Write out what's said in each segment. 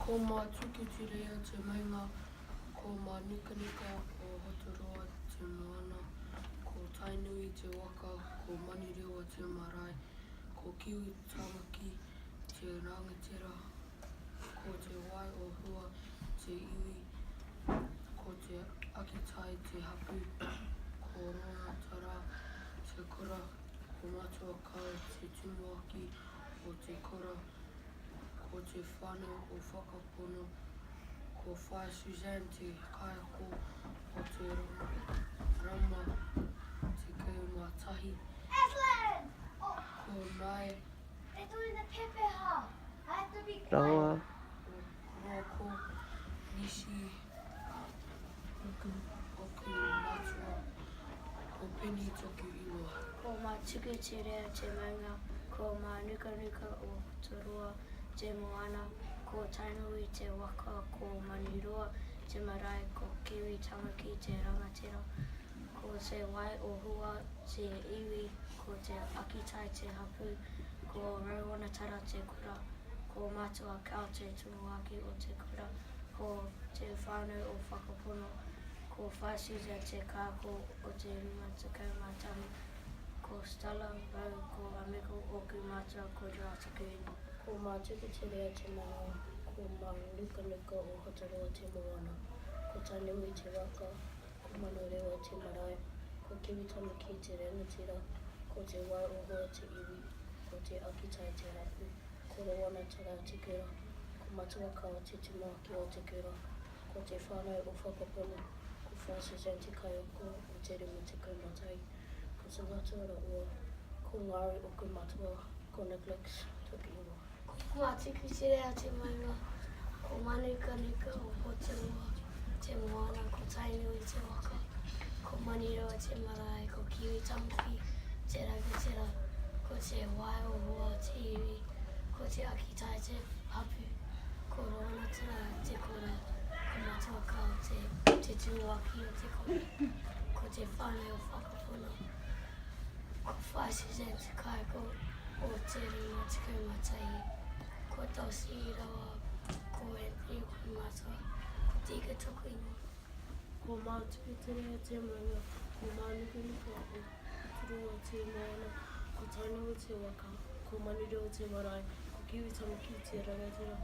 Ko mā tukuti rea te mainga, ko mā nika nika o Hoturoa te moana, ko Tainui te waka, ko Manirewa te marae, ko Kiwi Tamaki te rangatira, ko te wai o hua te iwi, ko te akitai te hapu, ko Rona Tara te kura, ko Matua Kau te tumuaki o te kura, ko te whānau o whakapono, ko Whai Suzanne te kaiako o te rama te kaumātahi, ko Nai Rawa. Roko Nishi Oku Matua, ko Penny Toku Iwa. Ko mā tukuti rea te maunga, ko mā nuka nuka o Hoturoa te moana, ko Tainui te waka, ko Maniroa te marae, ko Kiwi Tamaki te rangatira, ko te wai o hua te iwi, ko te akitai te hapu, ko Rona Tara te kura, ko Matua Kau te tumuaki o te kura, ko te whānau o whakapono, ko Whai Suzanne te kāko o te rima te kaumātahi, ko Stella Rau, ko Amiko Oku Matua, ko Jurassic Inu. Ko mā tukuti rea te maunga, ko mā nuka nuka o Hoturoa te moana, ko Tainui te waka, ko Manirewa te marae, ko Kiwi Tamaki te rangatira, ko te wai o hua te iwi, ko te akitai te hapu, ko Rona Tara te kura, ko Matua Kau te tumuaki o te kura, ko te whānau o whakapono, ko Whai Suzanne te kaiako o te rima te kaumātahi, ko te Matua Ua, ko Ngāri Oku Matua, ko Nicholas Toku Iwa. Ko mā tukuti rea te maunga, ko mā nuka nuka o Hoturoa te moana, ko Tainui te waka, ko Maniroa te marae, ko Kiwi Tamaki te rangatira, ko te wai o hua te iwi, ko te akitai te hapu, ko Rona Tara te kura, ko Matua Kau te tumuaki o te kura, ko te whānau o whakapono, ko Whai Suzanne te kaiako o te rima te kaumātahi, ko Tosi Rawa, ko Anthony Oku Matua, ko Tika Toku Ingoa. Ko mā tukuti rea te maunga, ko mā nuka nuka o Hoturoa te moana, ko Tainui te waka, ko Manirewa te marae, ko Kiwi Tamaki te rangatira,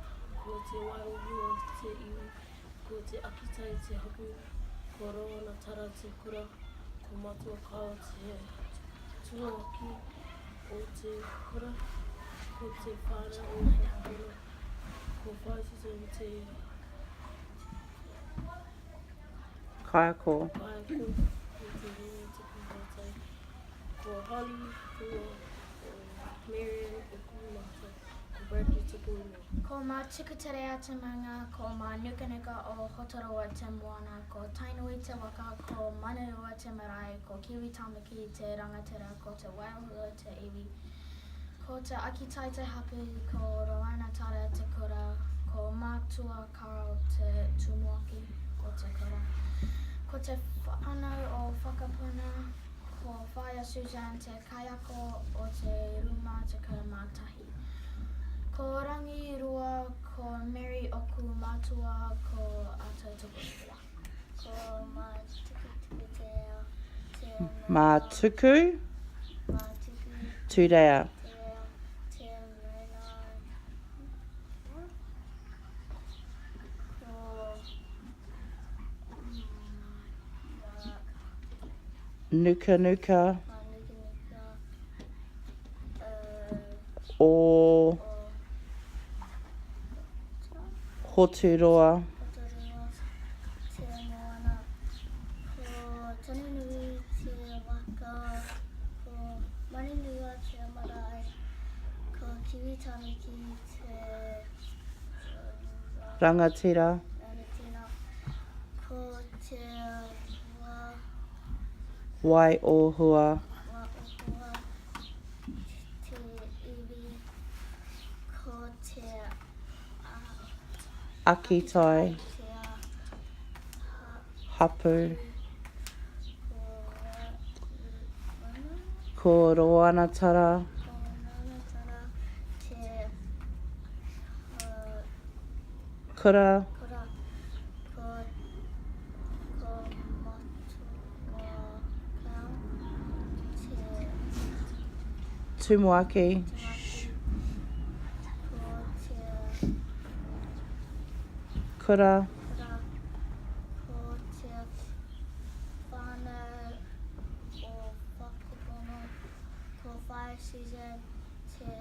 ko te wai o hua te iwi, ko te akitai te hapu, ko Rona Tara te kura, ko Matua Kau te tumuaki o te kura, ko te whānau o whakapono, ko Whai Suzanne te Kaiako. kaiako o te rima te kaumātahi, ko Holly Hua o Marian Oku Matua, ko Bradley Toku Ingoa. Ko mā tukuti rea te maunga, ko mā nuka nuka o Hoturoa te moana, ko Tainui te waka, ko Maniroa te marae, ko Kiwi Tamaki te rangatira, ko te wairohua te iwi, ko te akitai te hapu, ko Rona Tara te kura, ko Matua Kau te tumuaki o te kura, ko te whānau o whakapono, ko Whai Suzanne te kaiako o te ruma te kaumātahi, ko Rangirua, ko Mary Oku Matua, ko Ata Tukutia. Ko mā tukuti rea te Mā tuku mā tuku tu rea. te maunga, Nuka nuka mā nuka nuka o Hoturoa. Hoturoa te moana, ko Tainui te waka, ko Manirewa te marae, ko Kiwi Tamaki te Rangatira. rangatira, ko te Wai o hua. wā ohua te iwi, ko te Akitai. te Hapu. ko Ko Rona Tara. Kura. Kura. Ko Matuaka Kau. Te Tumuaki. Tamaki. Ko te Kura. Kura. Ko te whānau o Whakapono. Ko fire season. Te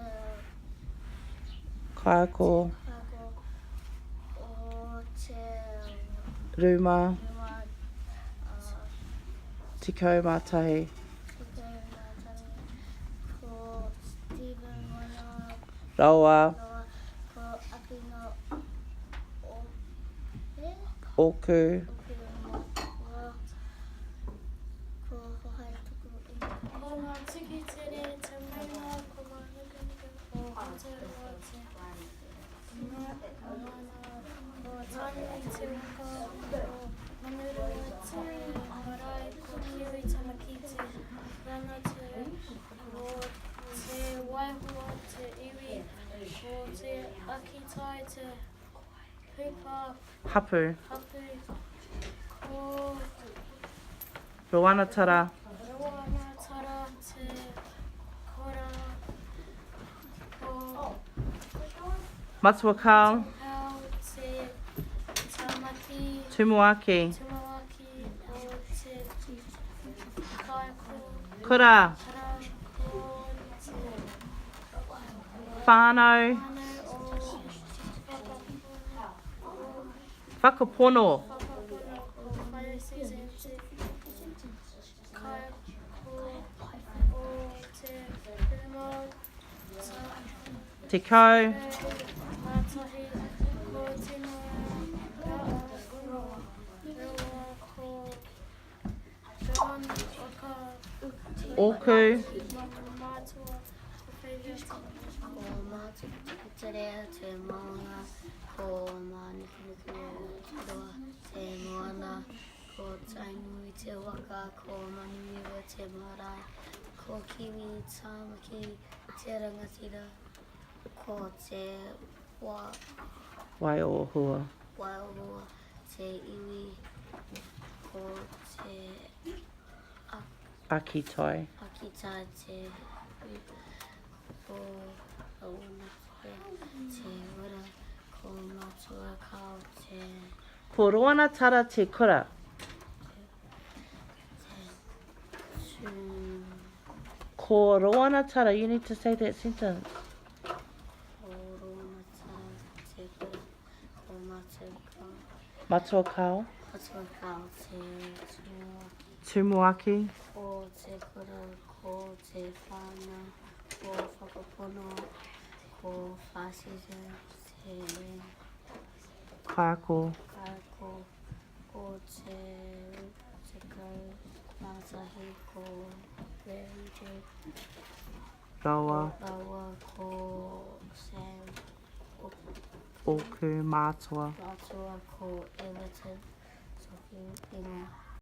Kaiko. Kago. O te Ruma. Rua. Tikau Mātahi. Ko Stephen Moina. Raua. Ko Akino o Oku. Ko Hohai Tuku Inga. Ko ngā tiki tere te maunga, ko ngā nukanuka o Aotearoa te moana, ko tānui te waka, ko manurua te marae, ko kiwi tamaki te rangatira, ko te waihua te iwi, ko te akitai te hupa, Hapu. hapu, ko Roanatara. Roanatara te kora, ko Matuakau. Hau te tamaki, Tumuaki. Tumawaki o te kaiko, Kura. hara ko te Whānau. whānau o whakapono, Whakapono. whakapono o fire season te kaiko o te rima, Tikau. Mātahi ko te noa, roa ko John Oka, Oku. Mātua, ko Whewhia Ko Mātuku te rea te maunga, ko Mānukunuku roa te moana, ko Tainui te waka, ko Manuiwa te marae, ko Kiwi Tamaki te rangatira, ko te Waiohua. Wairoa te iwi, ko te Akitai. Akita te ko Auna te ora, ko Matua Kau te Ko Roanatara te kura. su Ko Roanatara. You need to say that sentence. ko Ronata te kura, ko Matua Kau, Matuakau. Matua Kau te tua, Tumuaki. ko te kura, ko te whana, ko whakapono, ko whasisa te Kaiko. kako, ko te kau, mātahi ko Ranger, Raua. rawa ko Sam, Oku. Mātua. Mātua ko Everton, Sohi Inga.